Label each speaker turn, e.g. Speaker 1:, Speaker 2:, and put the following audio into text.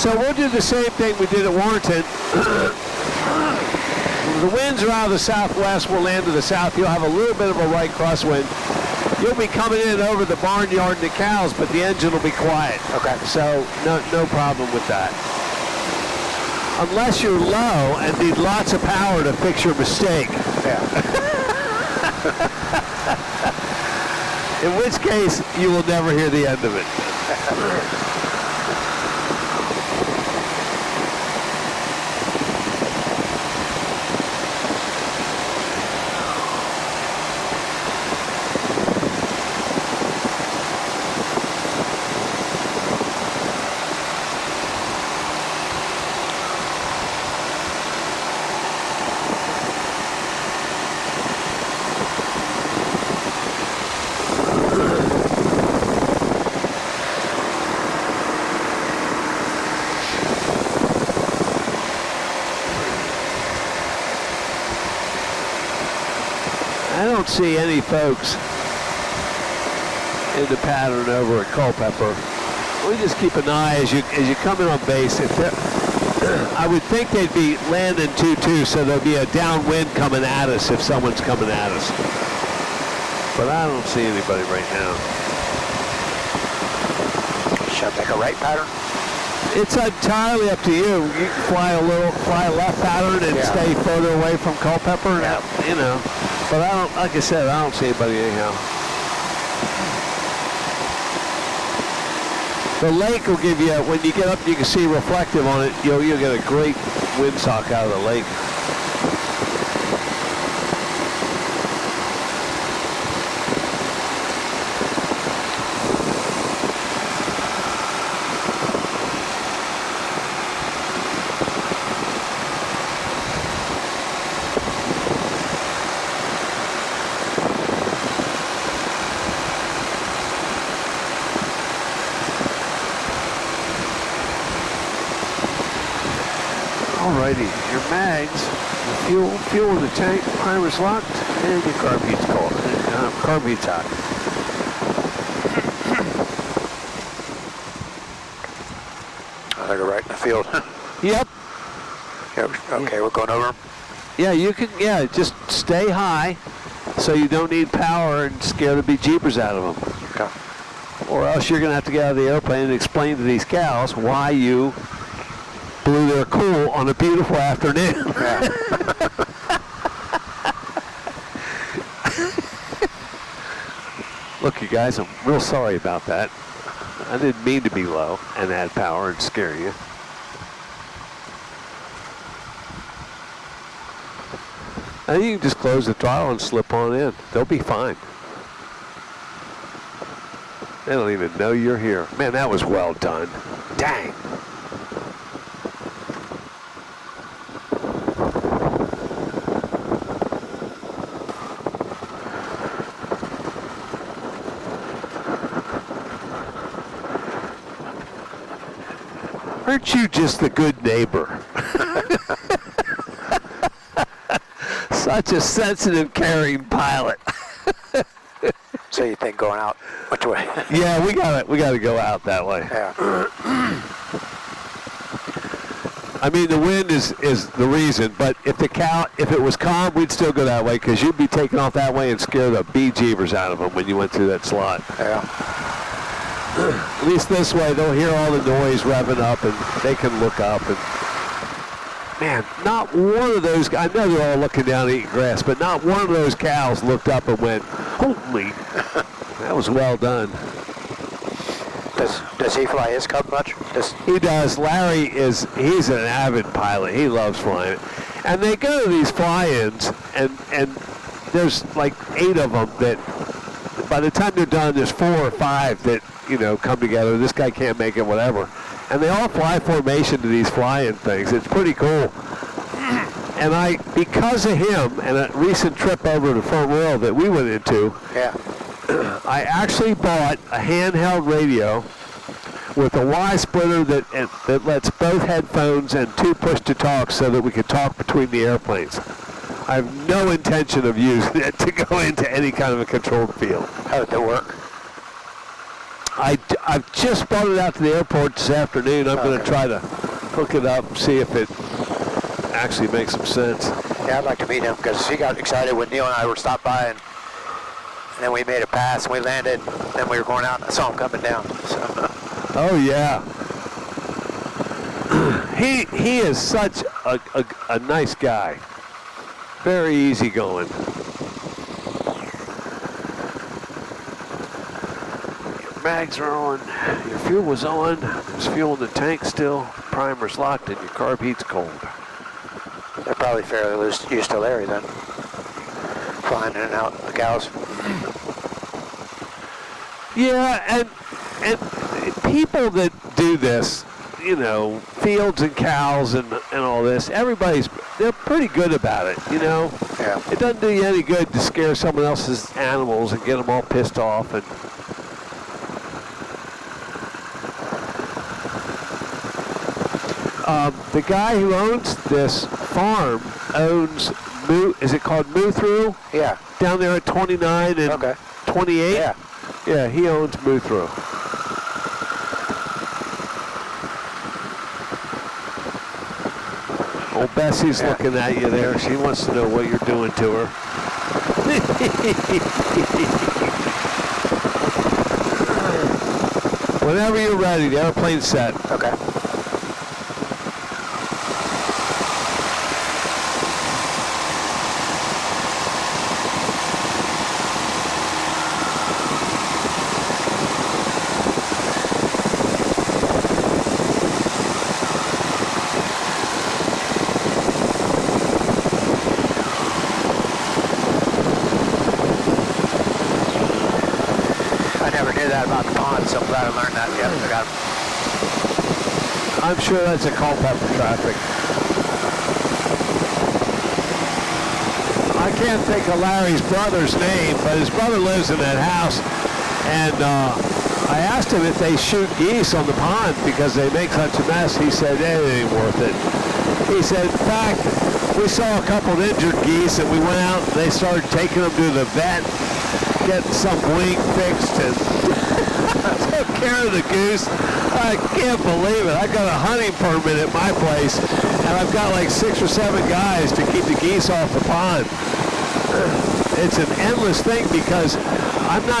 Speaker 1: So we'll do the same thing we did at Warrenton. The winds are out of the southwest, we'll land to the south. You'll have a little bit of a right crosswind. You'll be coming in over the barnyard and the cows, but the engine will be quiet.
Speaker 2: Okay.
Speaker 1: So no problem with that. Unless you're low and need lots of power to fix your mistake.
Speaker 2: Yeah.
Speaker 1: In which case, you will never hear the end of it. I don't see any folks in the pattern over at Culpeper. We just keep an eye as you come in on base. If I would think they'd be landing 2-2, so there'll be a downwind coming at us if someone's coming at us. But I don't see anybody right now.
Speaker 2: Should I make a right pattern?
Speaker 1: It's entirely up to you. You can fly a left pattern and stay further away from Culpeper.
Speaker 2: Yeah.
Speaker 1: You know. But I don't, like I said, I don't see anybody anyhow. The lake will give you, when you get up, you can see reflective on it. You'll get a great windsock out of the lake. Alrighty, your mags, your fuel in the tank, primer's locked, and your carb heat's cold. Carb heat's hot.
Speaker 2: I think we're right in the field.
Speaker 1: Yep.
Speaker 2: Okay, we're going over them.
Speaker 1: Yeah, you can, just stay high so you don't need power and scare the bejeepers out of them.
Speaker 2: Okay.
Speaker 1: Or else you're going to have to get out of the airplane and explain to these cows why you blew their cool on a beautiful afternoon.
Speaker 2: Yeah.
Speaker 1: Look, you guys, I'm real sorry about that. I didn't mean to be low and add power and scare you. I think you can just close the throttle and slip on in. They'll be fine. They don't even know you're here. Man, that was well done. Dang. Aren't you just the good neighbor? Such a sensitive, caring pilot.
Speaker 2: So you think going out which way?
Speaker 1: Yeah, we gotta go out that way.
Speaker 2: Yeah.
Speaker 1: I mean, the wind is the reason, but if it was calm, we'd still go that way because you'd be taking off that way and scare the bejeebers out of them when you went through that slot.
Speaker 2: Yeah.
Speaker 1: At least this way, they'll hear all the noise revving up and they can look up. And man, not one of those, I know they're all looking down eating grass, but not one of those cows looked up and went, holy, that was well done.
Speaker 2: Does he fly his Cub much?
Speaker 1: He does. Larry he's an avid pilot. He loves flying. And they go to these fly-ins, and there's like 8 of them that, by the time they're done, there's 4 or 5 that, come together. This guy can't make it, whatever. And they all fly formation to these fly-in things. It's pretty cool. And because of him and a recent trip over to Front Royal that we went into, I actually bought a handheld radio with a Y splitter that lets both headphones and 2 push-to-talk so that we could talk between the airplanes. I have no intention of using it to go into any kind of a controlled field.
Speaker 2: How did that work?
Speaker 1: I've just brought it out to the airport this afternoon. I'm going to try to hook it up, see if it actually makes some sense.
Speaker 2: Yeah, I'd like to meet him because he got excited when Neil and I were stopped by, and then we made a pass and we landed. And then we were going out and I saw him coming down. So.
Speaker 1: Oh yeah. He is such a nice guy. Very easygoing. Your mags are on. Your fuel was on. There's fuel in the tank still. Primer's locked and your carb heat's cold.
Speaker 2: They're probably fairly used to Larry then. Flying in and out the cows.
Speaker 1: Yeah, and people that do this, you know, fields and cows and all this, they're pretty good about it, you know?
Speaker 2: Yeah.
Speaker 1: It doesn't do you any good to scare someone else's animals and get them all pissed off. And the guy who owns this farm owns, is it called Muthru?
Speaker 2: Yeah.
Speaker 1: Down there at 29 and 28?
Speaker 2: Yeah.
Speaker 1: Yeah, he owns Muthru. Old Bessie's looking at you there. She wants to know what you're doing to her. Whenever you're ready, the airplane's set.
Speaker 2: Okay. About the pond, so I'm glad I learned that. Yeah, I got it.
Speaker 1: I'm sure that's a Culpeper traffic. I can't think of Larry's brother's name, but his brother lives in that house, and I asked him if they shoot geese on the pond because they make such a mess. He said, it ain't worth it. He said, in fact, we saw a couple of injured geese, and we went out and they started taking them to the vet, getting some wing fixed, and took care of the goose. I can't believe it. I got a hunting permit at my place, and I've got like 6 or 7 guys to keep the geese off the pond. It's an endless thing because I'm not